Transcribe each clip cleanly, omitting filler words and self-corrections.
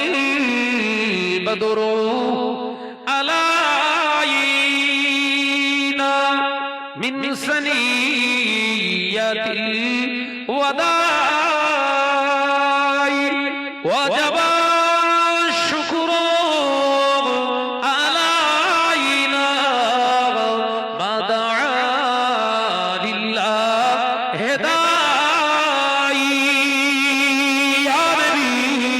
البدر علينا من ثنيات الوداع وجب الشكر علينا ما دعا لله داعي يا نبي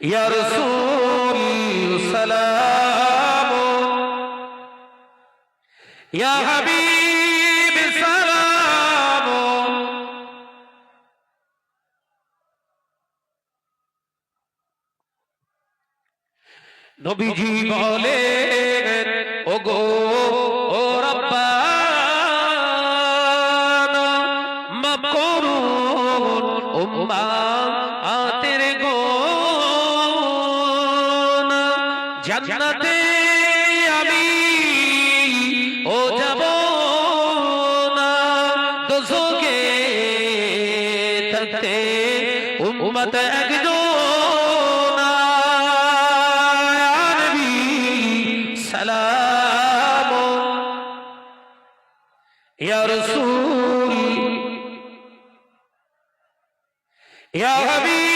يا رسول سلام يا حبيب سلام নবীজি বলেন ওগো ও রব্বানা মাফ করুন উম্মাতের গুনাহ জান্নাতে আমি ও যাব না দোজখে থাকতে উম্মত একজন سلام يا رسول يا حبيب